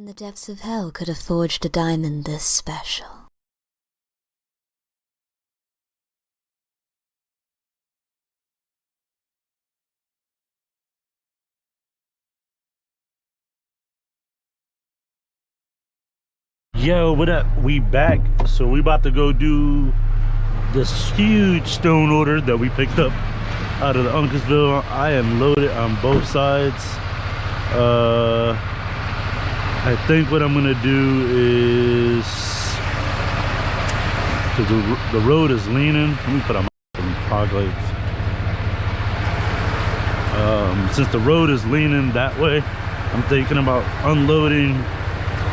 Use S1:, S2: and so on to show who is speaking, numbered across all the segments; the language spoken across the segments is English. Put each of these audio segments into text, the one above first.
S1: the depths of hell could have forged a diamond this special?
S2: Yo, what up? We back. So we about to go do this huge stone order that we picked up out of the Uncasville. I am loaded on both sides. I think what I'm gonna do is, because the road is leaning, let me put on my fog lights. Since the road is leaning that way, I'm thinking about unloading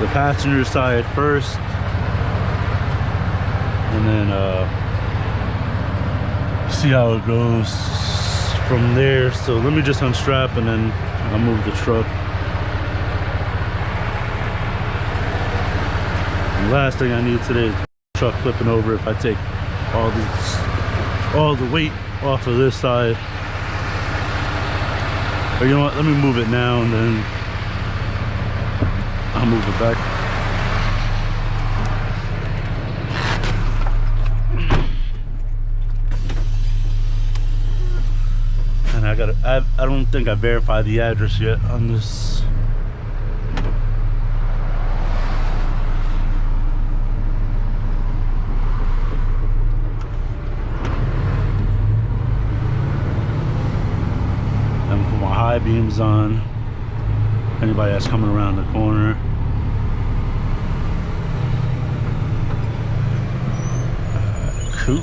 S2: the passenger side first, and then see how it goes from there. So let me just unstrap and then I'll move the truck. The last thing I need today is the truck flipping over if I take all the weight off of this side. Or you know what, let me move it now and then I'll move it back. And I don't think I verified the address yet on this. I'm gonna put my high beams on. Anybody that's coming around the corner. Cool.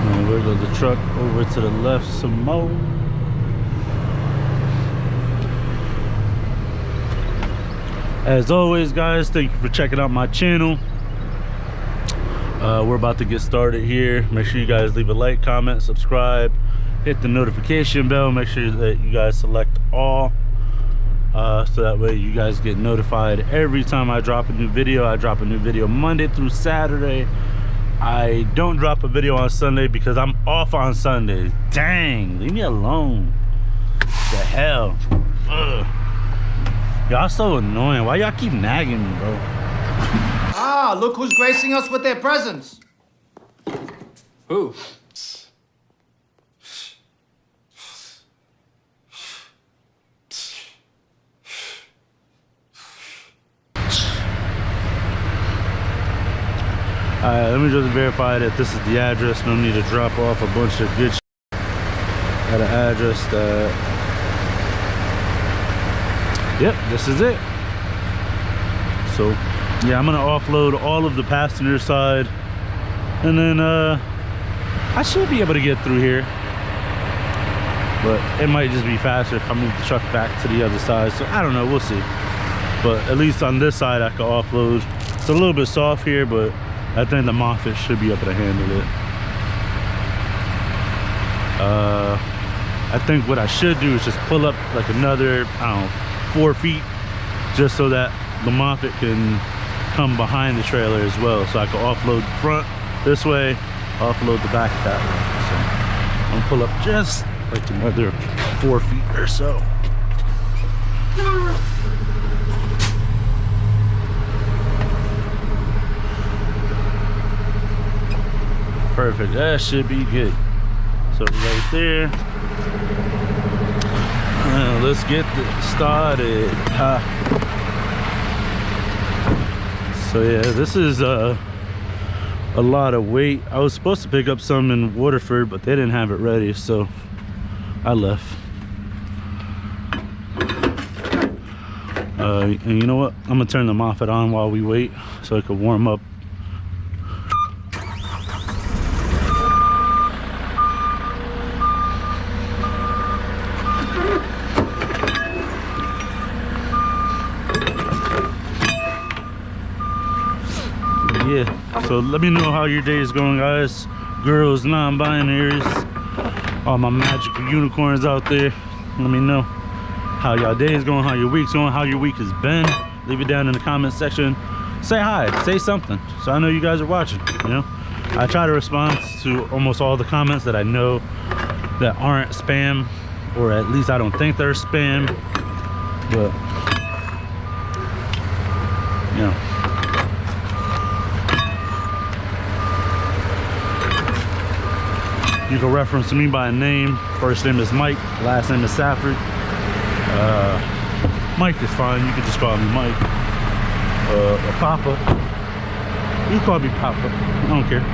S2: And we'll go the truck over to the left some more. As always, guys, thank you for checking out my channel. We're about to get started here. Make sure you guys leave a like, comment, subscribe, hit the notification bell. Make sure that you guys select all, so that way you guys get notified every time I drop a new video. I drop a new video Monday through Saturday. I don't drop a video on Sunday because I'm off on Sundays. Dang, leave me alone. What the hell? Ugh. Y'all so annoying. Why y'all keep nagging me, bro?
S3: Ah, look who's gracing us with their presence. Who?
S2: Alright, let me just verify that this is the address. No need to drop off a bunch of good shit at an address that... Yep, this is it. So yeah, I'm gonna offload all of the passenger side, and then I should be able to get through here, but it might just be faster if I move the truck back to the other side. So I don't know, we'll see. But at least on this side I can offload. It's a little bit soft here, but I think the Moffett should be able to handle it. I think what I should do is just pull up like another, I don't know, 4 feet, just so that the Moffett can come behind the trailer as well, so I can offload the front this way, offload the back that way. So I'm gonna pull up just like another 4 feet or so. Perfect, that should be good. So right there. Let's get started. So yeah, this is a lot of weight. I was supposed to pick up some in Waterford, but they didn't have it ready, so I left. And you know what? I'm gonna turn the Moffett on while we wait so it can warm up. Yeah, so let me know how your day is going, guys, girls, non-binaries, all my magical unicorns out there. Let me know how y'all day is going, how your week's going, how your week has been. Leave it down in the comment section. say hi, say something, so I know you guys are watching, you know. I try to respond to almost all the comments that I know that aren't spam, or at least I don't think they're spam, but you know. You can reference me by name. First name is Mike, last name is Safford. Mike is fine, you can just call me Mike. Or Papa. You can call me Papa, I don't care.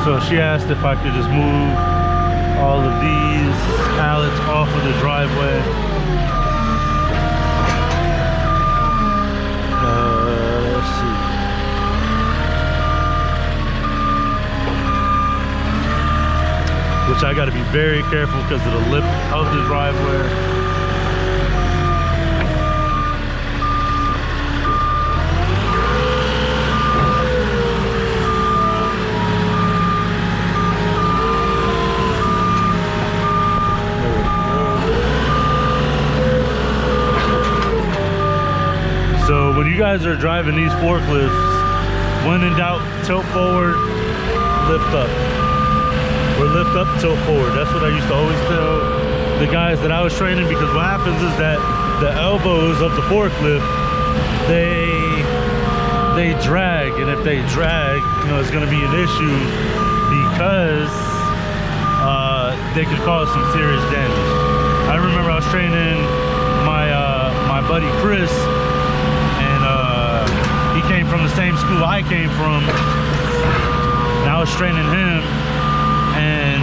S2: So she asked if I could just move all of these pallets off of the driveway. Let's see. Which I gotta be very careful because of the lip of the driveway. So when you guys are driving these forklifts, when in doubt, tilt forward, lift up. Or lift up, tilt forward. That's what I used to always tell the guys that I was training, because what happens is that the elbows of the forklift, they drag, and if they drag, you know, it's gonna be an issue because they could cause some serious damage. I remember I was training my buddy Chris, he came from the same school I came from, and I was training him, and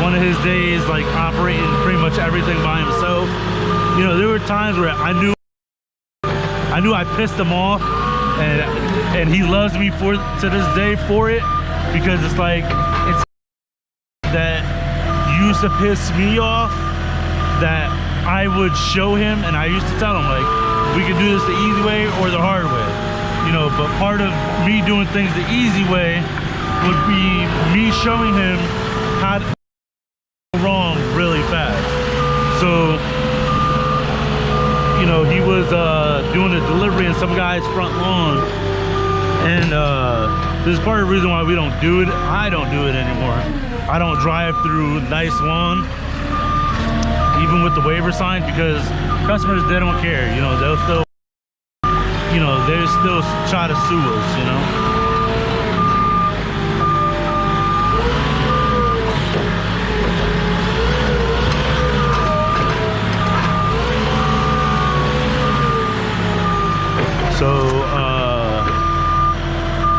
S2: one of his days, like operating pretty much everything by himself, you know, there were times where I knew I pissed him off, and he loves me to this day for it, because it's like, it's that used to piss me off that I would show him, and I used to tell him, like, we can do this the easy way or the hard way. You know, but part of me doing things the easy way would be me showing him how to go wrong really fast. So, you know, he was doing a delivery in some guy's front lawn, and this is part of the reason why we don't do it. I don't do it anymore. I don't drive through nice lawn, even with the waiver sign, because customers, they don't care. You know, they'll still, you know, they still try to sue us, you know. So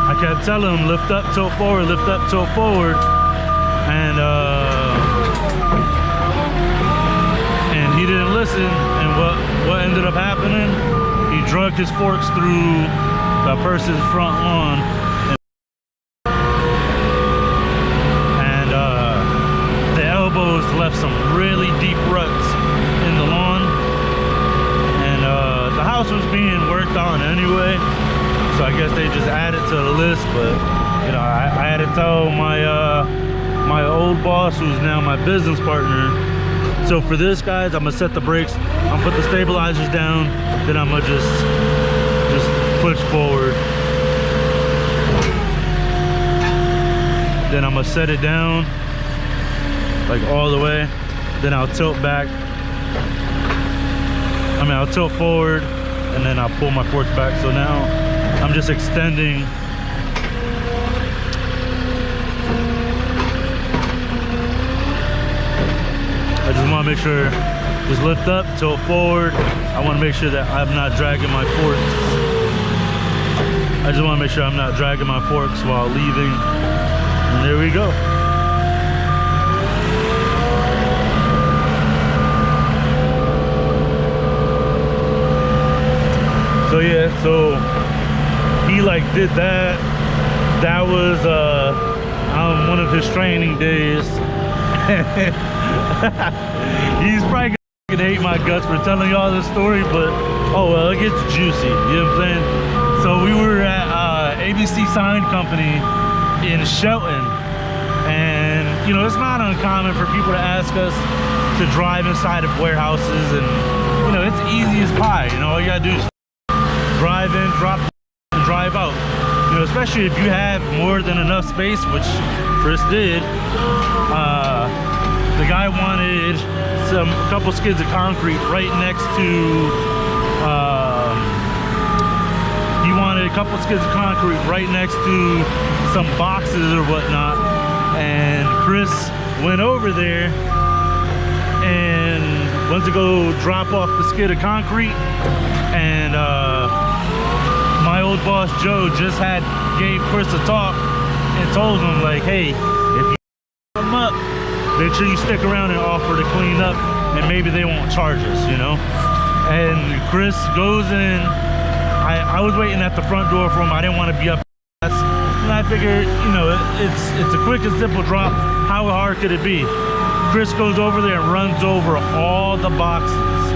S2: I kept telling him, lift up, tilt forward, lift up, tilt forward, and listen, and what ended up happening, he drug his forks through the person's front lawn, and the elbows left some really deep ruts in the lawn, and the house was being worked on anyway, so I guess they just added to the list. But you know, I had to tell my old boss, who's now my business partner. So for this, guys, I'm gonna set the brakes, I'm gonna put the stabilizers down, then I'm gonna just push forward. Then I'm gonna set it down like all the way. Then I'll tilt back. I'll tilt forward, and then I'll pull my forks back. So now I'm just extending. I just want to make sure, just lift up, tilt forward. I want to make sure that I'm not dragging my forks. I just want to make sure I'm not dragging my forks while leaving. And there we go. So yeah, so he like did that. That was on one of his training days. He's probably gonna hate my guts for telling y'all this story, but oh well, it gets juicy, you know what I'm saying? So we were at ABC Sign Company in Shelton, and you know, it's not uncommon for people to ask us to drive inside of warehouses, and you know, it's easy as pie. You know, all you gotta do is drive in, drop, and drive out. You know, especially if you have more than enough space, which Chris did. The guy wanted a couple skids of concrete right next to, he wanted a couple skids of concrete right next to some boxes or whatnot. And Chris went over there and went to go drop off the skid of concrete. And my old boss Joe just gave Chris a talk and told him, like, hey, if you come up, make sure you stick around and offer to clean up, and maybe they won't charge us, you know. And Chris goes in. I was waiting at the front door for him. I didn't want to be up, and I figured, you know, it's a quick and simple drop. How hard could it be? Chris goes over there and runs over all the boxes,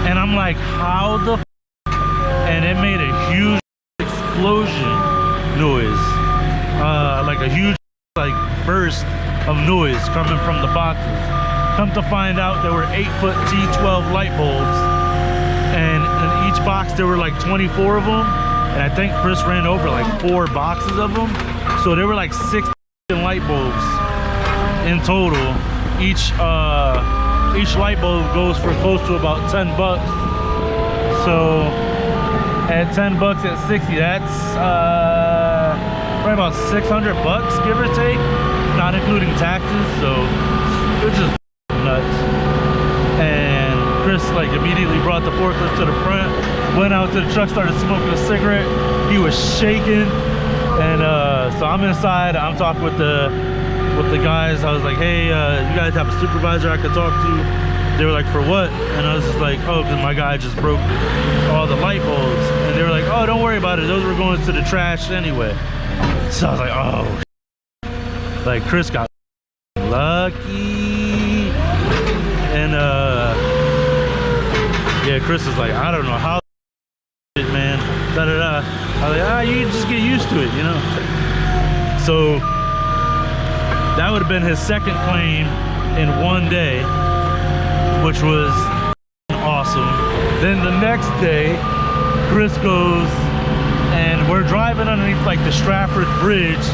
S2: and I'm like, how the f? And it made a huge explosion noise, like a huge burst of noise coming from the boxes. Come to find out, there were 8-foot T12 light bulbs, and in each box there were like 24 of them, and I think Chris ran over like 4 boxes of them, so there were like 6 light bulbs in total. Each light bulb goes for close to about 10 bucks. So at 10 bucks at 60, that's right about 600 bucks, give or take, not including taxes. So it was just nuts. And Chris like immediately brought the forklift to the front, went out to the truck, started smoking a cigarette. He was shaking, and so I'm inside, I'm talking with the guys. I was like, hey, you guys have a supervisor I could talk to? They were like, for what? And I was just like, oh, because my guy just broke all the light bulbs. And they were like, oh, don't worry about it, those were going to the trash anyway. So I was like, oh, like Chris got lucky. And yeah, Chris is like, I don't know how, man, da da da. I was like, you just get used to it, you know. So that would have been his second claim in one day, which was awesome. Then the next day, Chris goes, and we're driving underneath like the Stratford Bridge,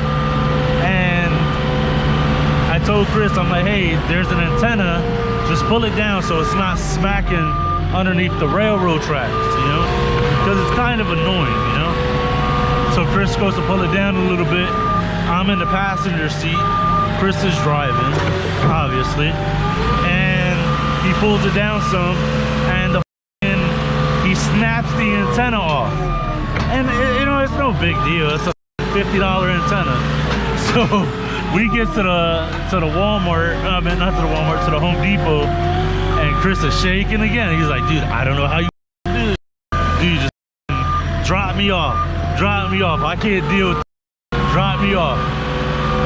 S2: and I told Chris, I'm like, hey, there's an antenna, just pull it down so it's not smacking underneath the railroad tracks, you know, because it's kind of annoying, you know. So Chris goes to pull it down a little bit. I'm in the passenger seat, Chris is driving, obviously, and he pulls it down some, and he snaps the antenna off. And you know, it's no big deal, it's a $50 antenna. So we get to the Walmart, not to the Walmart, to the Home Depot, and Chris is shaking again. He's like, dude, I don't know how you do this. Dude, just drop me off. Drop me off. I can't deal with it. Drop me off.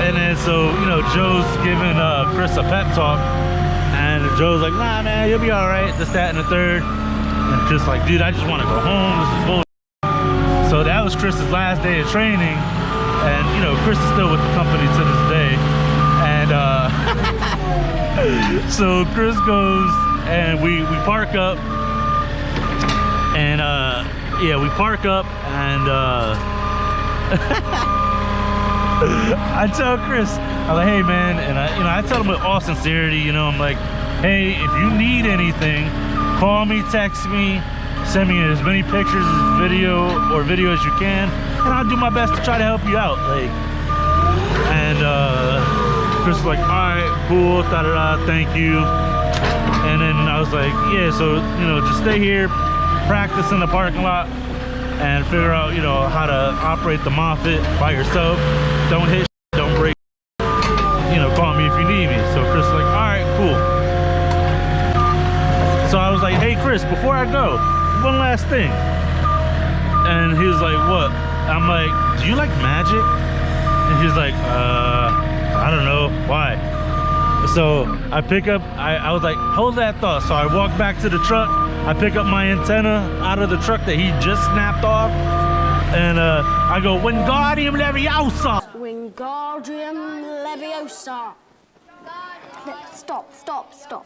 S2: And then so, you know, Joe's giving Chris a pep talk. And Joe's like, nah, man, you'll be all right. This, that, and the third. And Chris like, dude, I just want to go home. This is bullshit. So that was Chris's last day of training. And, you know, Chris is still with the company to this day. And so Chris goes and we park up. And, yeah, we park up and I tell Chris, I'm like, hey man, and I tell him with all sincerity, you know, I'm like, hey, if you need anything, call me, text me, send me as many pictures as video as you can, and I'll do my best to try to help you out. Like, and Chris was like, all right, cool, da-da-da, thank you. And then I was like, yeah, so, you know, just stay here, practice in the parking lot, and figure out, you know, how to operate the Moffett by yourself. Don't hit, don't break, you know, call me if you need me. So Chris was like, all right, cool. So I was like, hey Chris, before I go, one last thing. And he was like, what? I'm like, do you like magic? And he's like, I don't know, why? So I pick up, I was like, hold that thought. So I walk back to the truck, I pick up my antenna out of the truck that he just snapped off, and I go, Wingardium Leviosa!
S4: Wingardium Leviosa. Look, stop.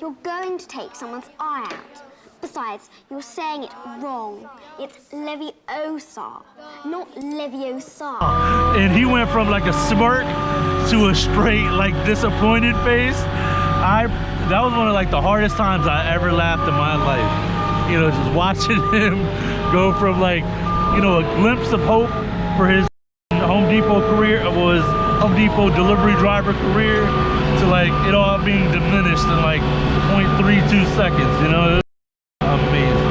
S4: You're going to take someone's eye out. Besides, you're saying it wrong. It's Leviosa, not Leviosa.
S2: And he went from like a smirk to a straight, like, disappointed face. That was one of like the hardest times I ever laughed in my life. You know, just watching him go from like, you know, a glimpse of hope for his Home Depot career, was Home Depot delivery driver career, to like it all being diminished in like 0.32 seconds, you know? Amazing.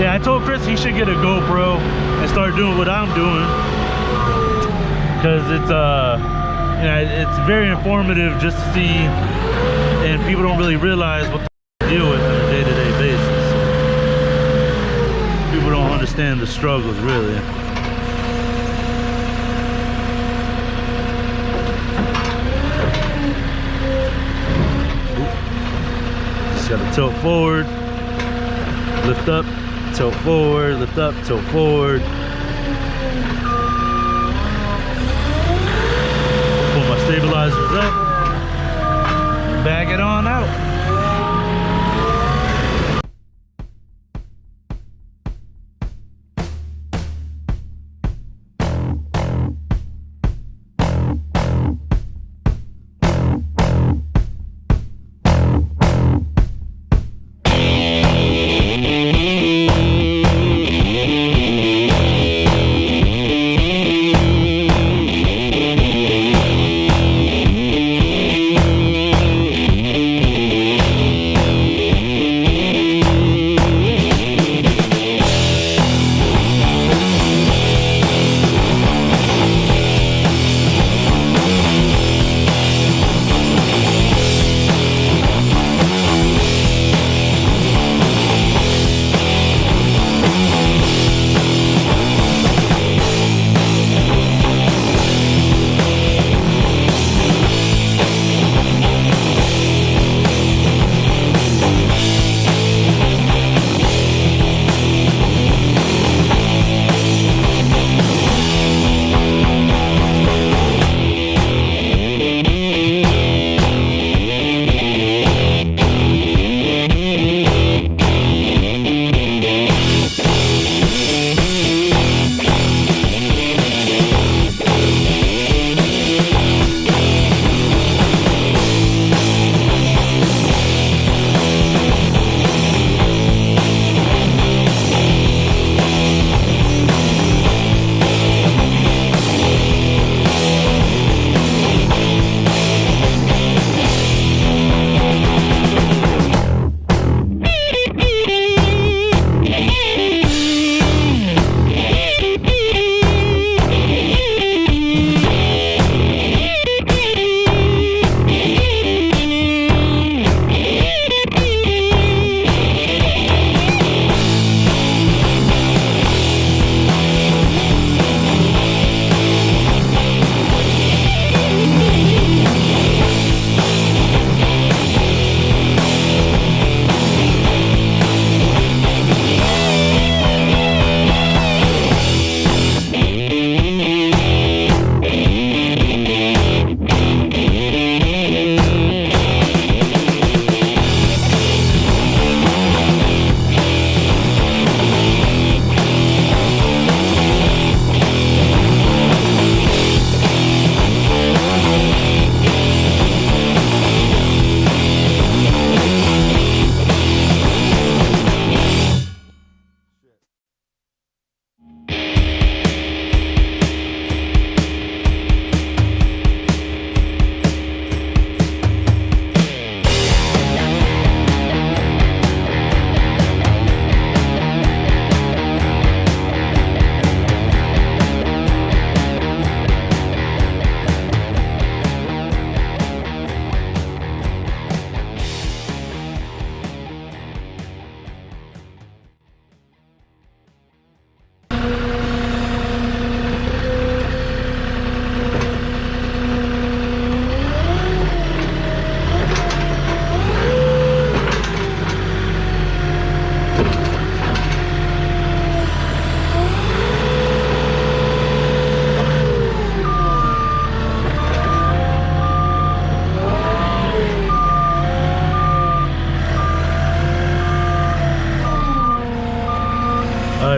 S2: Yeah, I told Chris he should get a GoPro and start doing what I'm doing, because it's you know, it's very informative just to see, and people don't really realize what they deal with on a day-to-day basis. People don't understand the struggles, really. Just gotta tilt forward, lift up, tilt forward, lift up, tilt forward. Pull my stabilizers up, back it on out.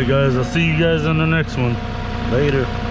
S2: right, guys, I'll see you guys in the next one. Later.